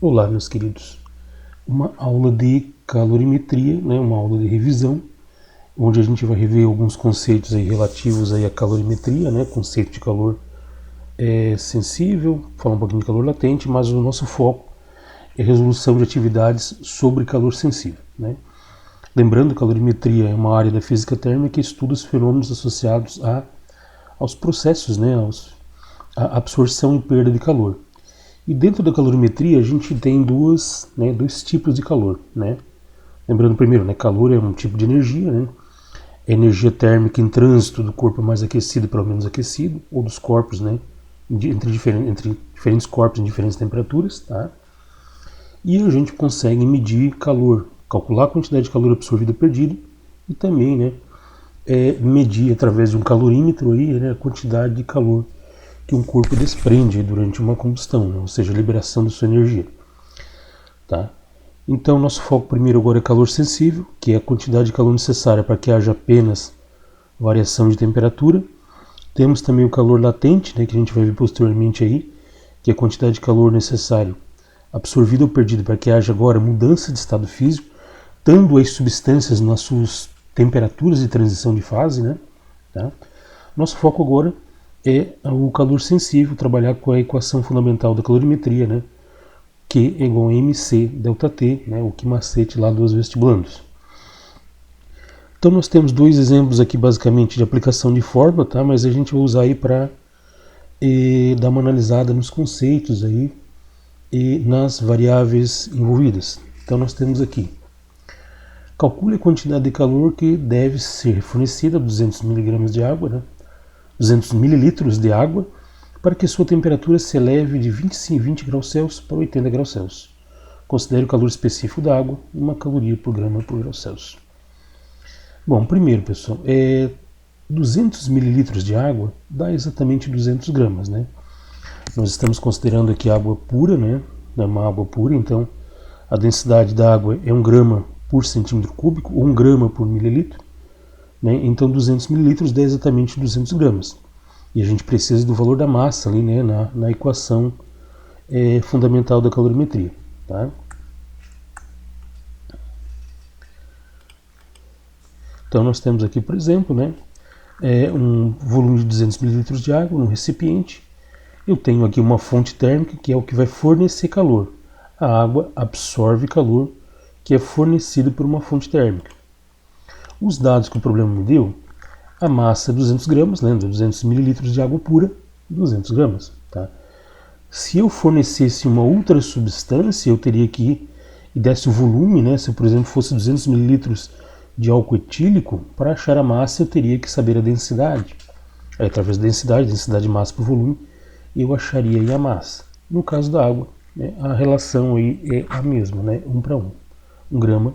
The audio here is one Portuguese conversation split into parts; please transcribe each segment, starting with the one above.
Olá, meus queridos. Uma aula de calorimetria, né, uma aula de revisão, onde a gente vai rever alguns conceitos aí relativos aí à calorimetria, né, conceito de calor sensível, falar um pouquinho de calor latente, mas o nosso foco é resolução de atividades sobre calor sensível, né? Lembrando que a calorimetria é uma área da física térmica que estuda os fenômenos associados aos processos, né, à absorção e perda de calor. E dentro da calorimetria a gente tem dois tipos de calor, né? Lembrando primeiro, né, calor é um tipo de energia, né? É energia térmica em trânsito do corpo mais aquecido para o menos aquecido, ou dos corpos, né, entre diferentes corpos em diferentes temperaturas, tá? E a gente consegue medir calor, calcular a quantidade de calor absorvido ou perdido e também, né, medir através de um calorímetro aí, né, a quantidade de calor que um corpo desprende durante uma combustão, né? Ou seja, a liberação da sua energia. Tá? Então, nosso foco primeiro agora é calor sensível, que é a quantidade de calor necessária para que haja apenas variação de temperatura. Temos também o calor latente, né, que a gente vai ver posteriormente aí, que é a quantidade de calor necessário absorvido ou perdido para que haja agora mudança de estado físico, tanto as substâncias nas suas temperaturas de transição de fase, né? Tá? Nosso foco agora é o calor sensível, trabalhar com a equação fundamental da calorimetria, né? Q é igual a mc delta T, né? O que macete lá dos vestibulandos. Então nós temos dois exemplos aqui basicamente de aplicação de fórmula, tá? Mas a gente vai usar aí para dar uma analisada nos conceitos aí e nas variáveis envolvidas. Então nós temos aqui: calcule a quantidade de calor que deve ser fornecida a 200 mg de água, né? 200 ml de água, para que sua temperatura se eleve de 20 graus Celsius para 80 graus Celsius. Considere o calor específico da água, 1 caloria por grama por grau Celsius. Bom, primeiro, pessoal, 200 ml de água dá exatamente 200 gramas, né? Nós estamos considerando aqui água pura, né? É uma água pura, então a densidade da água é 1 grama por centímetro cúbico ou 1 grama por mililitro. Né? Então 200 ml dá exatamente 200 gramas. E a gente precisa do valor da massa ali, né, na equação fundamental da calorimetria. Tá? Então nós temos aqui, por exemplo, né, um volume de 200 ml de água num recipiente. Eu tenho aqui uma fonte térmica que é o que vai fornecer calor. A água absorve calor que é fornecido por uma fonte térmica. Os dados que o problema me deu, a massa é 200 gramas, né, 200 ml de água pura, 200 gramas. Tá? Se eu fornecesse uma outra substância, eu teria que e desse o volume, né, se por exemplo fosse 200 ml de álcool etílico, para achar a massa eu teria que saber a densidade. Aí, através da densidade de massa por volume, eu acharia aí a massa. No caso da água, né, a relação aí é a mesma, né, 1 para 1, 1 grama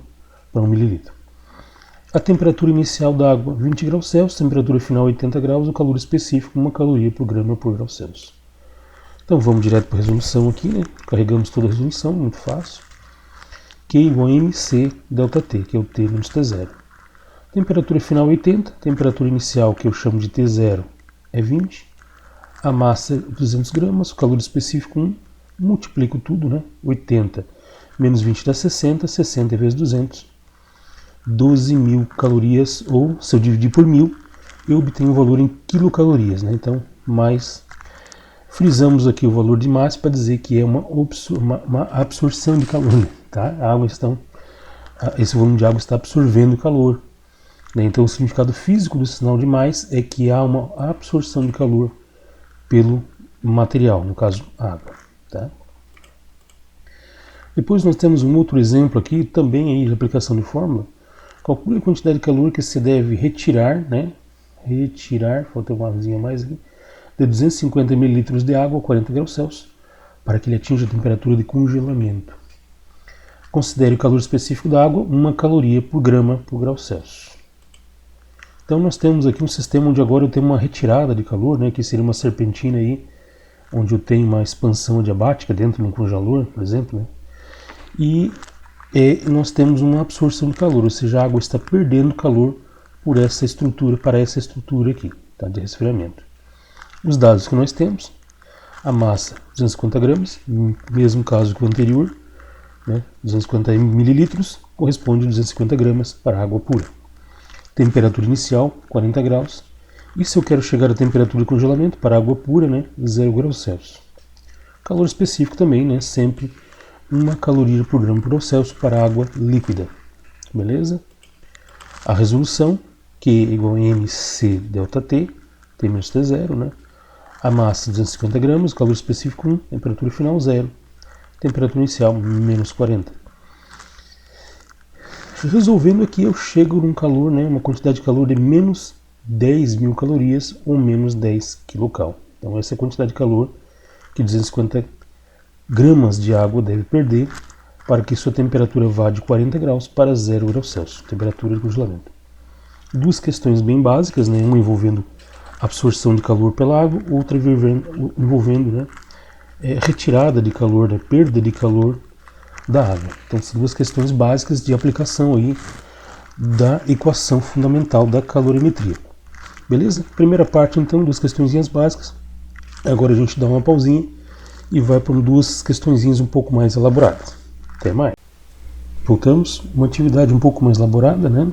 para 1 mililitro. A temperatura inicial da água, 20 graus Celsius, temperatura final 80 graus, o calor específico, 1 caloria por grama por grau Celsius. Então vamos direto para a resolução aqui, né? Carregamos toda a resolução, muito fácil. Q igual a mc delta T, que é o T menos T0. Temperatura final 80, temperatura inicial, que eu chamo de T0, é 20. A massa é 200 gramas, o calor específico 1, multiplico tudo, né? 80 menos 20 dá 60, 60 vezes 200. 12.000 calorias, ou se eu dividir por 1.000, eu obtenho o valor em quilocalorias, né? Então, mais frisamos aqui o valor de massa para dizer que é uma absorção de calor, tá? A água esse volume de água está absorvendo calor, né? Então, o significado físico do sinal de mais é que há uma absorção de calor pelo material, no caso, água, tá? Depois nós temos um outro exemplo aqui, também aí de aplicação de fórmula. Calcule a quantidade de calor que se deve retirar, né? Falta uma coisinha mais aqui, de 250 ml de água a 40 graus Celsius, para que ele atinja a temperatura de congelamento. Considere o calor específico da água, 1 caloria por grama por grau Celsius. Então nós temos aqui um sistema onde agora eu tenho uma retirada de calor, né? Que seria uma serpentina aí, onde eu tenho uma expansão adiabática dentro de um congelador, por exemplo, né? E nós temos uma absorção de calor, ou seja, a água está perdendo calor por essa estrutura, para essa estrutura aqui, tá, de resfriamento. Os dados que nós temos: A massa, 250 gramas, mesmo caso que o anterior, né? 250 mililitros, corresponde a 250 gramas para água pura. Temperatura inicial, 40 graus. E se eu quero chegar à temperatura de congelamento para água pura, né? 0 graus Celsius. Calor específico também, né? Sempre 1 caloria por grama por grau Celsius para água líquida. Beleza? A resolução, Q igual a mc delta T, T menos T0, né? A massa 250 gramas, calor específico 1, temperatura final 0, temperatura inicial menos 40. Resolvendo aqui, eu chego num calor, né, uma quantidade de calor de menos 10.000 calorias ou menos 10 kcal. Então essa é a quantidade de calor que 250 gramas de água deve perder para que sua temperatura vá de 40 graus para 0 graus Celsius, temperatura de congelamento. Duas questões bem básicas, né, uma envolvendo absorção de calor pela água, outra envolvendo, né, retirada de calor, né, perda de calor da água. Então são duas questões básicas de aplicação aí da equação fundamental da calorimetria. Beleza? Primeira parte então, duas questõezinhas básicas. Agora a gente dá uma pausinha e vai para duas questõezinhas um pouco mais elaboradas. Até mais. Voltamos, uma atividade um pouco mais elaborada, né?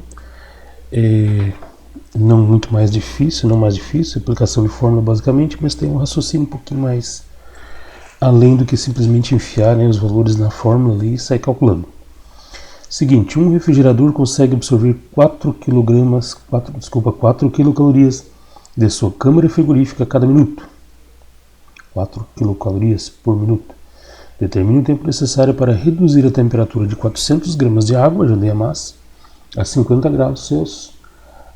Não muito mais difícil, não mais difícil, aplicação de fórmula basicamente, mas tem um raciocínio um pouquinho mais além do que simplesmente enfiar, né, os valores na fórmula ali e sair calculando. Seguinte, um refrigerador consegue absorver 4 quilocalorias de sua câmara frigorífica a cada minuto. 4 quilocalorias por minuto. Determine o tempo necessário para reduzir a temperatura de 400 gramas de água, já dei a massa, a 50 graus Celsius,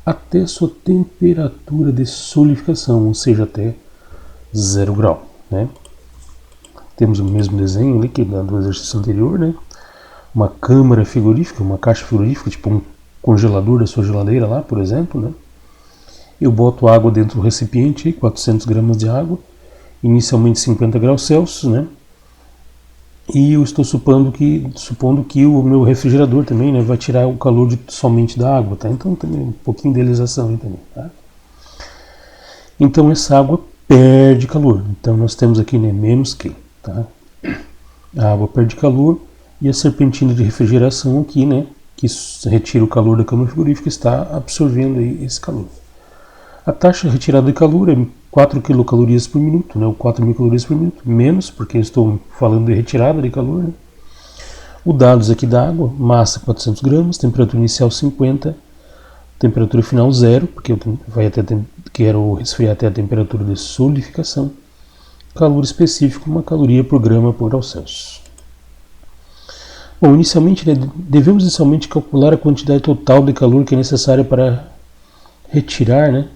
até sua temperatura de solidificação, ou seja, até 0 grau, né? Temos o mesmo desenho ali que do exercício anterior, né? Uma câmara frigorífica, uma caixa frigorífica, tipo um congelador da sua geladeira lá, por exemplo, né? Eu boto água dentro do recipiente, 400 gramas de água, inicialmente 50 graus Celsius, né? E eu estou supondo que o meu refrigerador também, né, vai tirar o calor somente da água, tá? Então também um pouquinho de idealização aí também, tá? Então essa água perde calor. Então nós temos aqui, né, menos Q, tá? A água perde calor e a serpentina de refrigeração aqui, né, que retira o calor da câmara frigorífica, está absorvendo aí esse calor. A taxa retirada de calor é 4 quilocalorias por minuto, né, ou 4.000 calorias por minuto, menos, porque eu estou falando de retirada de calor, né? O dados aqui da água, massa 400 gramas, temperatura inicial 50, temperatura final 0, porque eu quero resfriar até a temperatura de solidificação, calor específico, 1 caloria por grama por grau Celsius. Bom, inicialmente, né, devemos inicialmente calcular a quantidade total de calor que é necessária para retirar, né,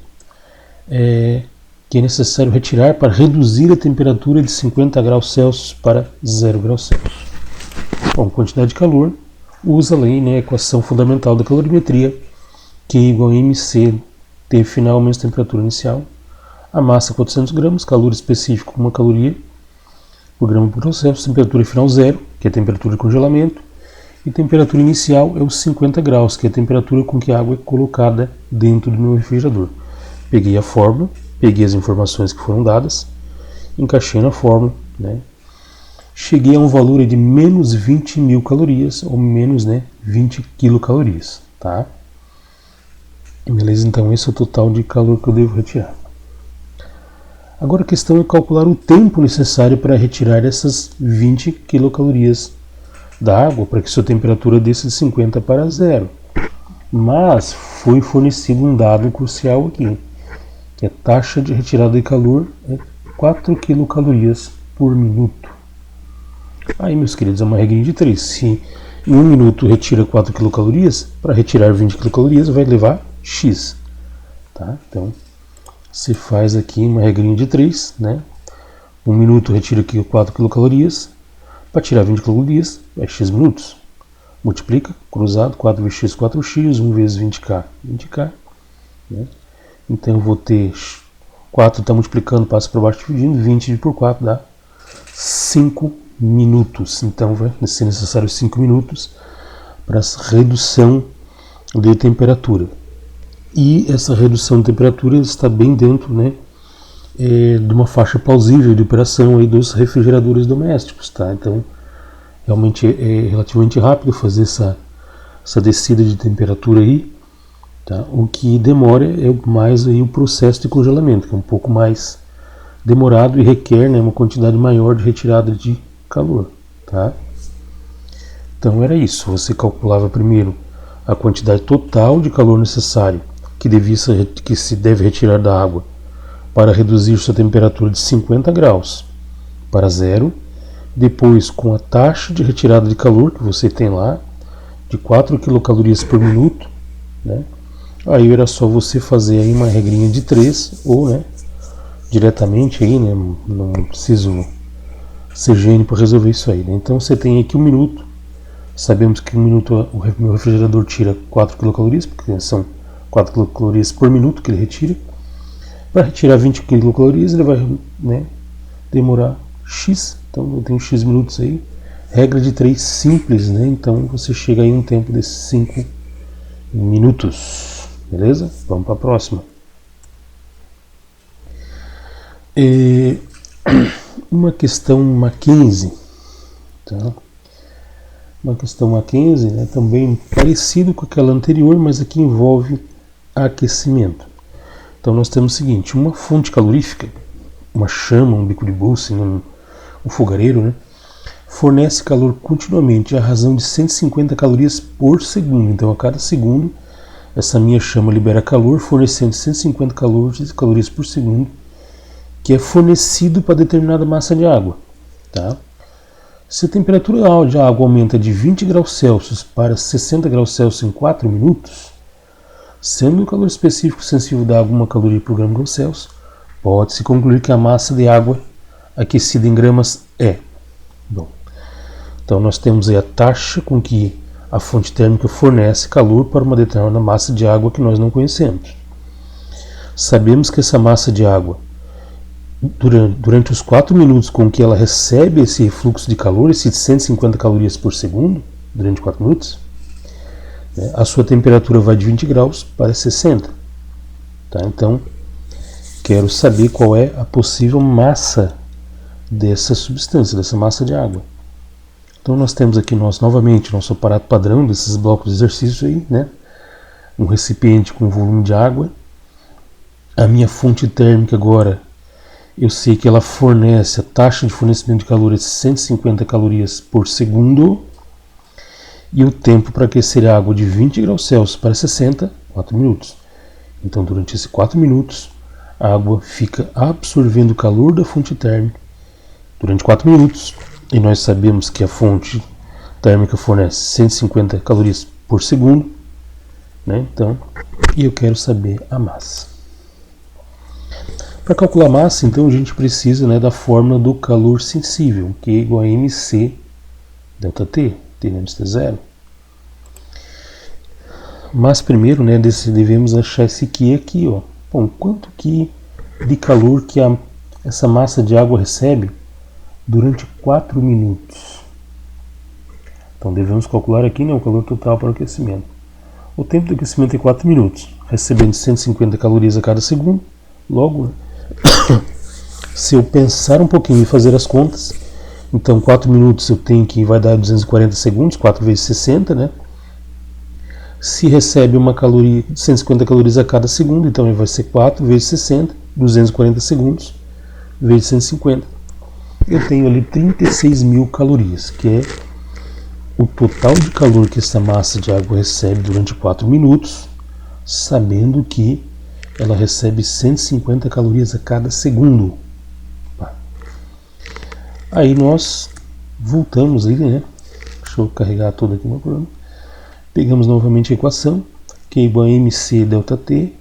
para reduzir a temperatura de 50 graus Celsius para 0 graus Celsius. Bom, quantidade de calor, usa ali, né, a equação fundamental da calorimetria, Q igual a mc, T final menos temperatura inicial, a massa 400 gramas, calor específico 1 caloria por grama por grau Celsius, temperatura final 0, que é a temperatura de congelamento, e temperatura inicial é os 50 graus, que é a temperatura com que a água é colocada dentro do meu refrigerador. Peguei a fórmula, peguei as informações que foram dadas, encaixei na fórmula, né? Cheguei a um valor de menos 20.000 calorias, ou menos, né, 20 quilocalorias, tá? Beleza? Então esse é o total de calor que eu devo retirar. Agora a questão é calcular o tempo necessário para retirar essas 20 quilocalorias da água, para que sua temperatura desça de 50 para 0. Mas foi fornecido um dado crucial aqui, que a taxa de retirada de calor é 4 quilocalorias por minuto. Aí, meus queridos, é uma regrinha de 3. Se em 1 minuto retira 4 quilocalorias, para retirar 20 quilocalorias vai levar X. Tá? Então, se faz aqui uma regrinha de 3, né? 1 minuto retira aqui 4 quilocalorias, para tirar 20 quilocalorias é X minutos. Multiplica, cruzado, 4 vezes X, 4X, 1 vezes 20K, 20K. Né? Então eu vou ter 4 está multiplicando, passa para baixo dividindo, 20 por 4 dá 5 minutos. Então vai ser necessário 5 minutos para essa redução de temperatura. E essa redução de temperatura está bem dentro, né, de uma faixa plausível de operação aí dos refrigeradores domésticos, tá? Então, realmente é relativamente rápido fazer essa descida de temperatura aí, tá? O que demora é mais aí o processo de congelamento, que é um pouco mais demorado e requer, né, uma quantidade maior de retirada de calor, tá? Então era isso, você calculava primeiro a quantidade total de calor necessário que se deve retirar da água para reduzir sua temperatura de 50 graus para zero. Depois, com a taxa de retirada de calor que você tem lá, de 4 quilocalorias por minuto, né? Aí era só você fazer aí uma regrinha de 3, ou, né, diretamente aí, né, não preciso ser gênio para resolver isso aí, né? Então você tem aqui 1 minuto, sabemos que 1 minuto o meu refrigerador tira 4 quilocalorias, porque são 4 quilocalorias por minuto que ele retira. Para retirar 20 quilocalorias ele vai, né, demorar X, então eu tenho X minutos aí, regra de 3 simples, né? Então você chega aí em um tempo de 5 minutos, beleza? Vamos para a próxima. Uma questão Mackenzie, tá? Uma questão Mackenzie, né, também parecido com aquela anterior, mas aqui envolve aquecimento. Então nós temos o seguinte, uma fonte calorífica, uma chama, um bico de bolsa, um fogareiro, né, fornece calor continuamente à razão de 150 calorias por segundo. Então a cada segundo essa minha chama libera calor, fornecendo 150 calorias por segundo, que é fornecido para determinada massa de água, tá? Se a temperatura de água aumenta de 20 graus Celsius para 60 graus Celsius em 4 minutos, sendo o calor específico sensível da água 1 caloria por grama grau Celsius, pode-se concluir que a massa de água aquecida em gramas é. Bom, então nós temos aí a taxa com que a fonte térmica fornece calor para uma determinada massa de água que nós não conhecemos. Sabemos que essa massa de água, durante os 4 minutos com que ela recebe esse fluxo de calor, esses 150 calorias por segundo, durante 4 minutos, né, a sua temperatura vai de 20 graus para 60. Tá? Então, quero saber qual é a possível massa dessa substância, dessa massa de água. Então nós temos aqui novamente nosso aparato padrão desses blocos de exercício aí, né? Um recipiente com volume de água. A minha fonte térmica agora, eu sei que ela fornece, a taxa de fornecimento de calor é 150 calorias por segundo, e o tempo para aquecer a água de 20 graus Celsius para 60, 4 minutos. Então durante esses 4 minutos, a água fica absorvendo o calor da fonte térmica durante 4 minutos, e nós sabemos que a fonte térmica fornece 150 calorias por segundo, né? Então, e eu quero saber a massa. Para calcular a massa, então, a gente precisa, né, da fórmula do calor sensível, que é igual a mc ΔT, T menos T0. Mas primeiro, né, devemos achar esse Q aqui, ó. Bom, quanto que de calor que essa massa de água recebe durante 4 minutos? Então devemos calcular aqui, né, o calor total para o aquecimento. O tempo de aquecimento é 4 minutos, recebendo 150 calorias a cada segundo. Logo, se eu pensar um pouquinho e fazer as contas, então 4 minutos eu tenho que vai dar 240 segundos, 4 vezes 60, né? Se recebe uma caloria, 150 calorias a cada segundo, então vai ser 4 vezes 60, 240 segundos, vezes 150. Eu tenho ali 36 mil calorias, que é o total de calor que essa massa de água recebe durante 4 minutos, sabendo que ela recebe 150 calorias a cada segundo. Aí nós voltamos aí, né? Deixa eu carregar tudo aqui no programa. Pegamos novamente a equação, que é igual a mc ΔT,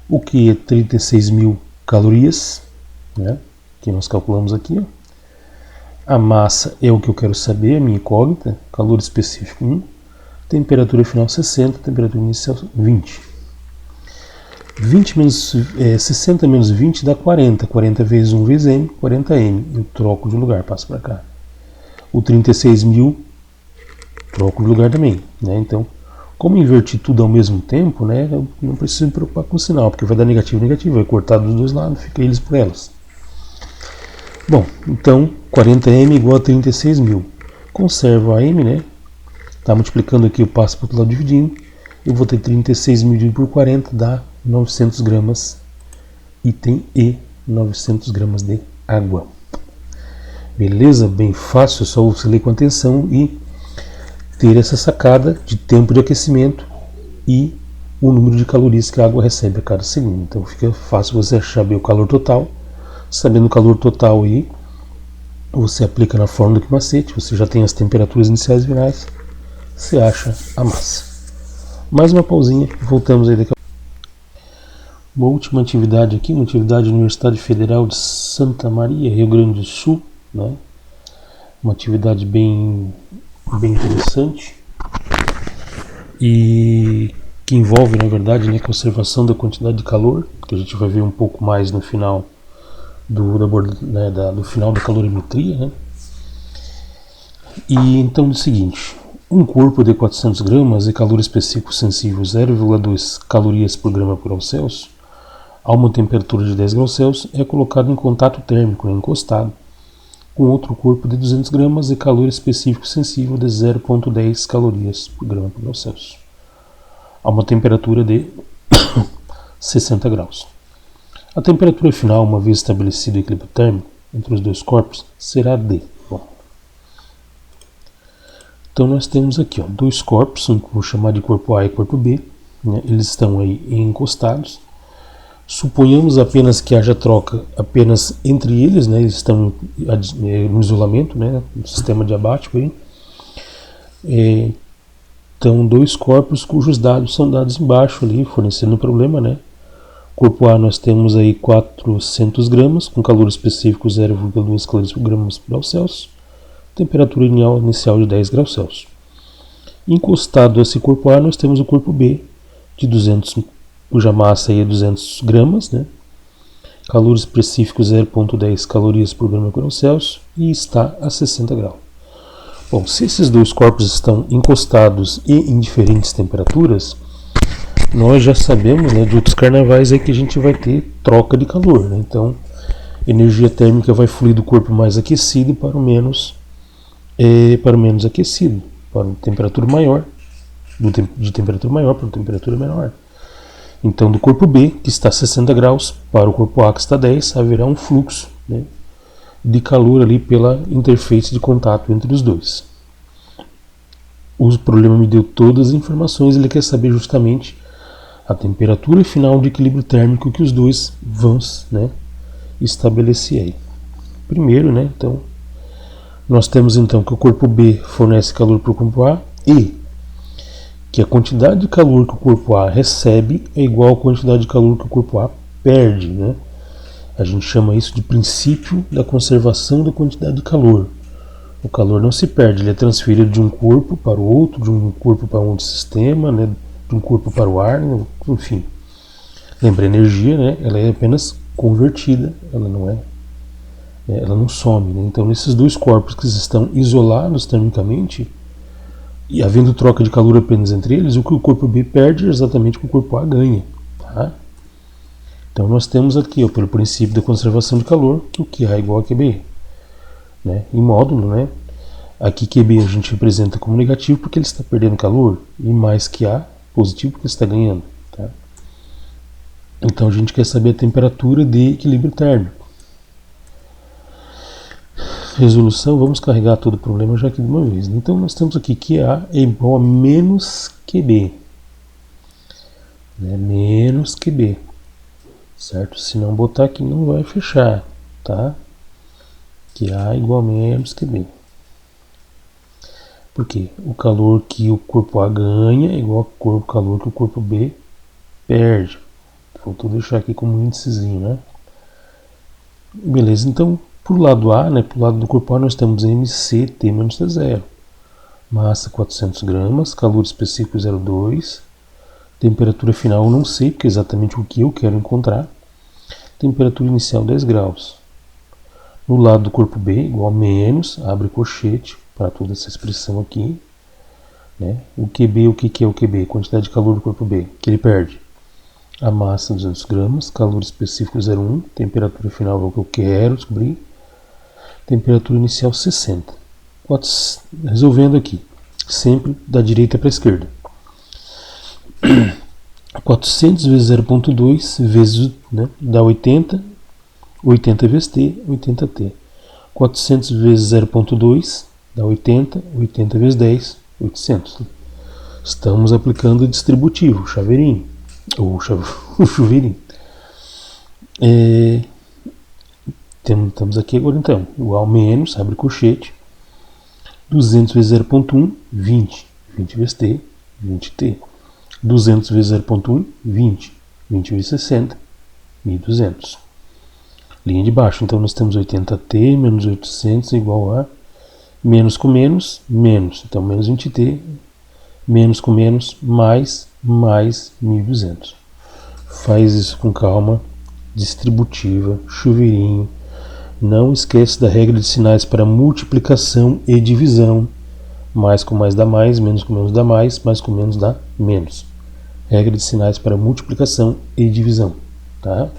o que é 36 mil calorias, né? Que nós calculamos aqui, ó. A massa é o que eu quero saber, a minha incógnita, calor específico 1, temperatura final 60, temperatura inicial 20. 60 menos 20 dá 40, 40 vezes 1 vezes m, 40m, eu troco de lugar, passo para cá. O 36 mil, troco de lugar também, né? Então, Como invertir tudo ao mesmo tempo, né, eu não preciso me preocupar com o sinal, porque vai dar negativo, negativo, vai cortar dos dois lados, fica eles por elas. Bom, então 40M igual a 36.000. Conservo a M, né? Tá multiplicando aqui, eu passo para o outro lado dividindo. Eu vou ter 36.000 dividido por 40, dá 900 gramas. Item E, 900 gramas de água. Beleza? Bem fácil, é só você ler com atenção e ter essa sacada de tempo de aquecimento e o número de calorias que a água recebe a cada segundo. Então fica fácil você achar bem o calor total. Sabendo o calor total aí, você aplica na fórmula do macete, você já tem as temperaturas iniciais e finais, você acha a massa. Mais uma pausinha, voltamos aí daqui a pouco. Uma última atividade aqui, uma atividade da Universidade Federal de Santa Maria, Rio Grande do Sul, né? Uma atividade bem interessante e que envolve, na verdade, né, conservação da quantidade de calor, que a gente vai ver um pouco mais no final do final da calorimetria, né? E então é o seguinte: um corpo de 400 gramas e calor específico sensível 0,2 calorias por grama por grau Celsius a uma temperatura de 10 graus Celsius é colocado em contato térmico, né, encostado, com outro corpo de 200 gramas e calor específico sensível de 0,10 calorias por grama por grau Celsius a uma temperatura de 60 graus. A temperatura final, uma vez estabelecido o equilíbrio térmico entre os dois corpos, será de... Bom, então nós temos aqui dois corpos, vou chamar de corpo A e corpo B, né? Eles estão aí encostados. Suponhamos apenas que haja troca apenas entre eles, né? Eles estão no isolamento, né? No sistema diabático aí. Então, dois corpos cujos dados são dados embaixo ali, fornecendo o problema, né? Corpo A nós temos aí 400 gramas, com calor específico 0,2 calorias por grama por grau Celsius, temperatura inicial de 10 graus Celsius. Encostado a esse corpo A nós temos o corpo B, de 200, cuja massa aí é 200 gramas, né? Calor específico 0,10 calorias por grama por grau Celsius e está a 60 graus. Bom, se esses dois corpos estão encostados e em diferentes temperaturas, nós já sabemos, né, de outros carnavais aí que a gente vai ter troca de calor, né? Então, energia térmica vai fluir do corpo mais aquecido para o menos aquecido, para uma temperatura maior, de temperatura maior para uma temperatura menor. Então, do corpo B, que está a 60 graus, para o corpo A, que está a 10, haverá um fluxo, né, de calor ali pela interface de contato entre os dois. O problema me deu todas as informações, ele quer saber justamente a temperatura final de equilíbrio térmico que os dois vão, né, estabelecer aí. Primeiro, né, então, nós temos então que o corpo B fornece calor para o corpo A e que a quantidade de calor que o corpo A recebe é igual à quantidade de calor que o corpo A perde, né? A gente chama isso de princípio da conservação da quantidade de calor. O calor não se perde, ele é transferido de um corpo para o outro, de um corpo para um outro sistema, né? De um corpo para o ar, enfim. Lembra, a energia, né? Ela é apenas convertida, ela não some, né? Então, nesses dois corpos que estão isolados termicamente e havendo troca de calor apenas entre eles, o que o corpo B perde é exatamente o que o corpo A ganha, tá? Então nós temos aqui, pelo princípio da conservação de calor, que o QA é igual a QB, né? Em módulo, né? Aqui QB a gente representa como negativo porque ele está perdendo calor, e mais QA positivo porque ele está ganhando, tá? Então a gente quer saber a temperatura de equilíbrio térmico. Resolução, vamos carregar todo o problema já aqui de uma vez, né? Então nós temos aqui que QA é igual a menos QB, né? Menos QB, certo? Se não botar aqui não vai fechar, tá? QA é igual a menos QB. Por quê? O calor que o corpo A ganha é igual ao calor que o corpo B perde. Faltou deixar aqui como um índicezinho, né? Beleza, então por lado A, né, por lado do corpo A, nós temos MCT menos T0. Massa 400 gramas, calor específico 0,2. Temperatura final eu não sei, porque é exatamente o que eu quero encontrar. Temperatura inicial 10 graus. No lado do corpo B, igual a menos, abre colchete para toda essa expressão aqui. né? O QB, o que é o QB? Quantidade de calor do corpo B, que ele perde. A massa 200 gramas, calor específico 0,1, temperatura final é o que eu quero descobrir, temperatura inicial 60. Resolvendo aqui, sempre da direita para a esquerda. 400 vezes 0,2 vezes, né, dá 80, 80 vezes T, 80T. 400 vezes 0,2 dá 80, 80 vezes 10, 800. Estamos aplicando o distributivo, o chaveirinho, o chuveirinho. Estamos aqui agora então, igual menos, abre colchete, 200 vezes 0,1, 20, 20 vezes T, 20T. 200 vezes 0,1, 20, 20 vezes 60, 1200. Linha de baixo, então nós temos 80T menos 800 igual a menos com menos, menos. Então menos 20T, menos com menos, mais 1200. Faz isso com calma, distributiva, chuveirinho. Não esquece da regra de sinais para multiplicação e divisão. Mais com mais dá mais, menos com menos dá mais com menos dá menos. Regra de sinais para multiplicação e divisão. Tá?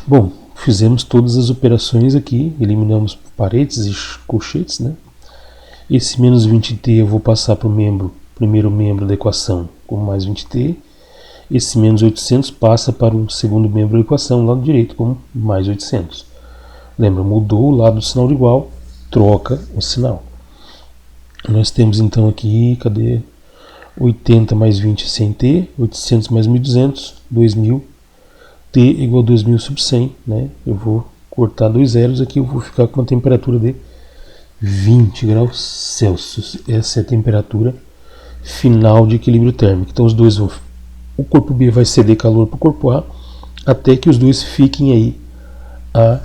Bom, fizemos todas as operações aqui, eliminamos paredes e colchetes, né? Esse menos 20T eu vou passar para o primeiro membro da equação como mais 20T. Esse menos 800 passa para o segundo membro da equação, lado direito, como mais 800. Lembra, mudou o lado do sinal de igual, troca o sinal. Nós temos então aqui, cadê? 80 mais 20 100T, 800 mais 1200, 2000, T igual a 2000 sobre 100, né? Eu vou cortar 2 zeros aqui, eu vou ficar com uma temperatura de 20 graus Celsius. Essa é a temperatura final de equilíbrio térmico. Então os dois vão, o corpo B vai ceder calor para o corpo A, até que os dois fiquem aí a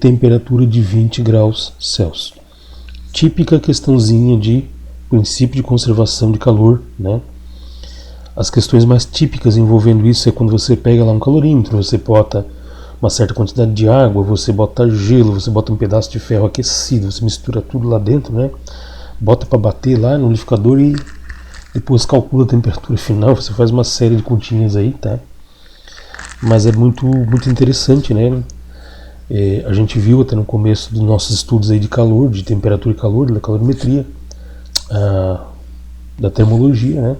temperatura de 20 graus Celsius. Típica questãozinha de princípio de conservação de calor, né? As questões mais típicas envolvendo isso é quando você pega lá um calorímetro, você bota uma certa quantidade de água, você bota gelo, você bota um pedaço de ferro aquecido, você mistura tudo lá dentro, né? Bota para bater lá no liquidificador e depois calcula a temperatura final, você faz uma série de continhas aí, tá? Mas é muito interessante, né? A gente viu até no começo dos nossos estudos aí de calor, de temperatura e calor, da calorimetria, da termologia, né?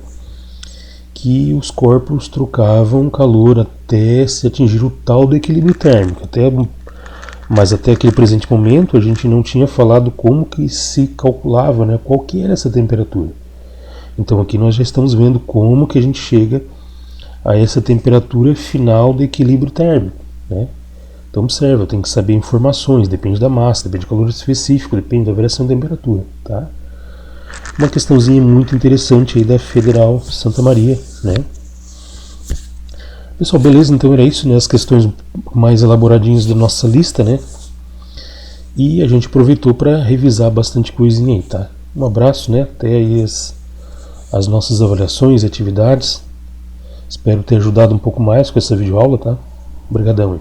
Que os corpos trocavam calor até se atingir o tal do equilíbrio térmico. Mas até aquele presente momento a gente não tinha falado como que se calculava, né? Qual que era essa temperatura. Então aqui nós já estamos vendo como que a gente chega a essa temperatura final do equilíbrio térmico, né? Então observa, tem que saber informações, depende da massa, depende do calor específico, depende da variação da temperatura, tá? Uma questãozinha muito interessante aí da Federal Santa Maria, né? Pessoal, beleza? Então era isso, né? As questões mais elaboradinhas da nossa lista, né? E a gente aproveitou para revisar bastante coisinha aí, tá? Um abraço, né? Até aí as nossas avaliações e atividades. Espero ter ajudado um pouco mais com essa videoaula, tá? Obrigadão aí.